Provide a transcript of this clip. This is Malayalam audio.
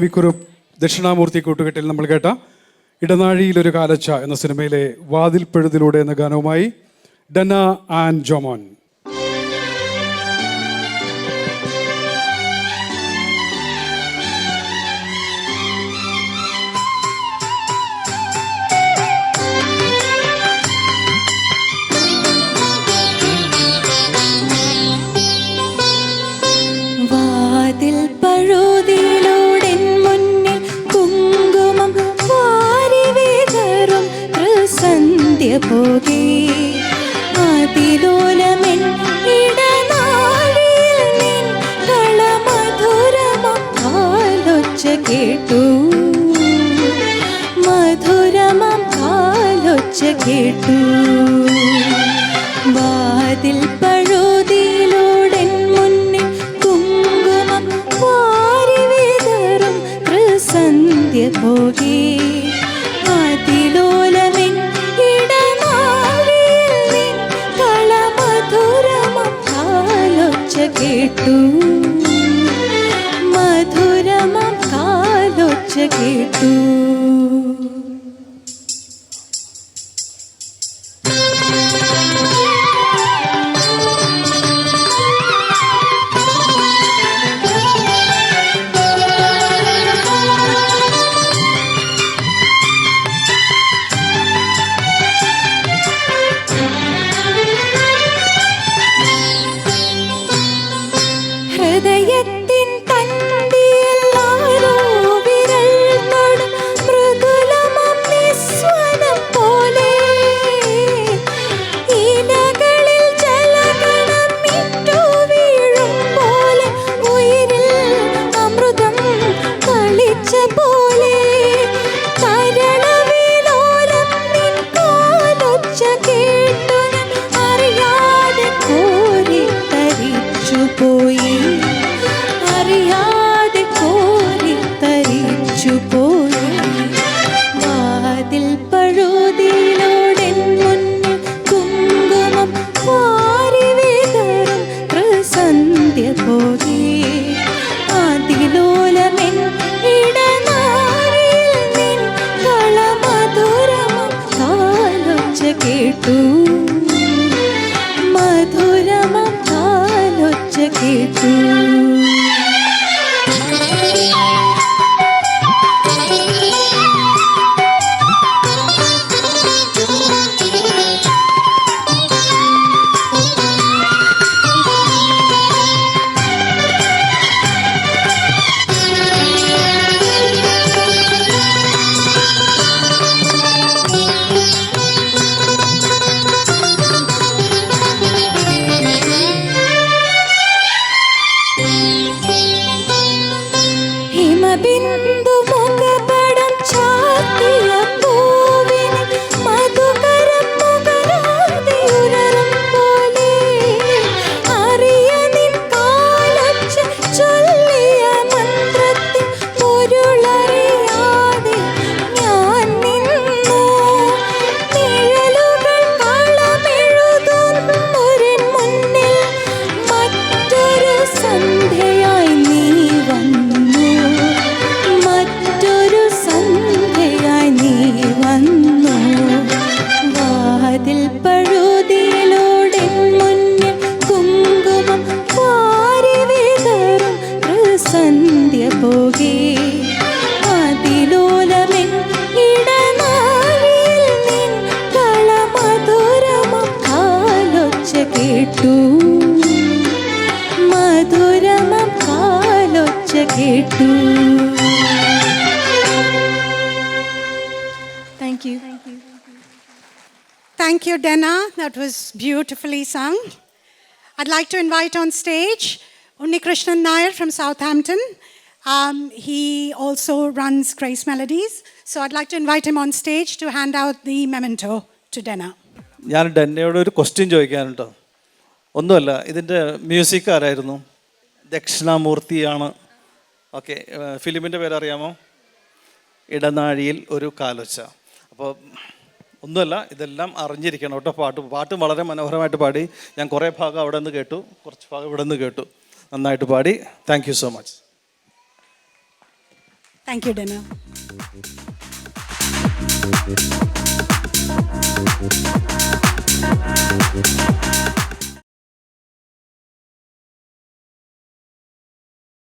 വി കുറുപ്പ് ദക്ഷിണാമൂർത്തി കൂട്ടുകെട്ടിൽ നമ്മൾ കേട്ട ഇടനാഴിയിലൊരു കാലച്ച എന്ന സിനിമയിലെ വാതിൽ പഴുതിലൂടെ എന്ന ഗാനവുമായി ഡെന്ന ആൻഡ് ജോമോൻ. വാതിൽ പഴുതിലൂടെ മുന്നിൽ കുങ്കുമം വാരി വിതറും സന്ധ്യ പോകെ അതിലോലമെൻ ഇടനാഴിയിൽ നിൻ കളമധുരമം കാലൊച്ച കേട്ടു, മധുരമം കാലൊച്ച കേട്ടു. വാതിൽ പഴുതിലൂടെ മുന്നിൽ കുങ്കുമം വാരി വിതറും സന്ധ്യ പോകെ അതിലോലമെൻ ഇടനാഴിയിൽ നിൻ കളമധുരമം കാലൊച്ച കേട്ടു, മധുരമം കാലൊച്ച കേട്ടു. ഹൃദയത്തിൻ തണ്ടിയിൽ ആരോ വിരൽ തൊടും മൃദുലമം നിസ്വനം പോലെ, ഇലകളിൽ ജലഗണം ഇട്ടു വീഴും പോലെ, ഉയിരിൽ അമൃതം കളിച്ച പോലെ, കരളവിലോലം നിൻ കാലൊച്ച കേട്ടു ഞാൻ അറിയാതെ കോരിത്തരിച്ചു പോയി, അറിയാതെ കോരിത്തരിച്ചു പോയി. വാതിൽ പഴുതിലൂടെ മുന്നിൽ കുങ്കുമം വാരി വിതറും സന്ധ്യ പോകെ അതിലോലമെൻ ഇടനാഴിയിൽ നിൻ കളമധുരമം കാലൊച്ച കേട്ടു, മധുരമം കാലൊച്ച കേട്ടു. ഹിമബിന്ദു മുഖപടം ചാർത്തിയ പൂവിന് മധുകരം മുഖരാതെ ഉണരും പോലെ, അറിയ നിൻ കാലൊച്ച ചൊല്ലിയ മന്ത്രത്തിൻ പൊരുളറിയാതെ ഞാൻ നിന്നു. നിഴലുകൾ കളമെഴുതുന്നൊരു മുന്നിൽ മറ്റൊരു സന്ധ്യയായി നീ വന്നു, മറ്റൊരു സന്ധ്യയായി നീ വന്നു. വാതിൽ പഴുതിലൂടെ മുന്നിൽ കുങ്കുമം വാരി വിതറും സന്ധ്യ പോകെ അതിലോലമെൻ ഇടനാഴിയിൽ നിൻ കളമധുരമം കാലൊച്ച കേട്ടു, മധുരമം കാലൊച്ച കേട്ടു. Thank you. Thank you, Denna. That was beautifully sung. I'd like to invite on stage Unnikrishnan Nair from Southampton. He also runs Grace Melodies. So I'd like to invite him on stage to hand out the memento to Denna. ഞാൻ ഡെന്നയോട് ഒരു ക്വസ്റ്റ്യൻ ചോദിക്കാനുണ്ടോ? ഒന്നുമല്ല, ഇതിൻ്റെ മ്യൂസിക് ആരായിരുന്നു? ദക്ഷിണാമൂർത്തിയാണ്. ഓക്കെ, ഫിലിമിൻ്റെ പേരറിയാമോ? ഇടനാഴിയിൽ ഒരു കാലൊച്ച. അപ്പോൾ ഒന്നുമല്ല, ഇതെല്ലാം അറിഞ്ഞിരിക്കണം കേട്ടോ. പാട്ട് വളരെ മനോഹരമായിട്ട് പാടി. ഞാൻ കുറേ ഭാഗം അവിടെ നിന്ന് കേട്ടു, കുറച്ച് ഭാഗം ഇവിടെ നിന്ന് കേട്ടു. നന്നായിട്ട് പാടി. Thank you so much. Thank you, Dana.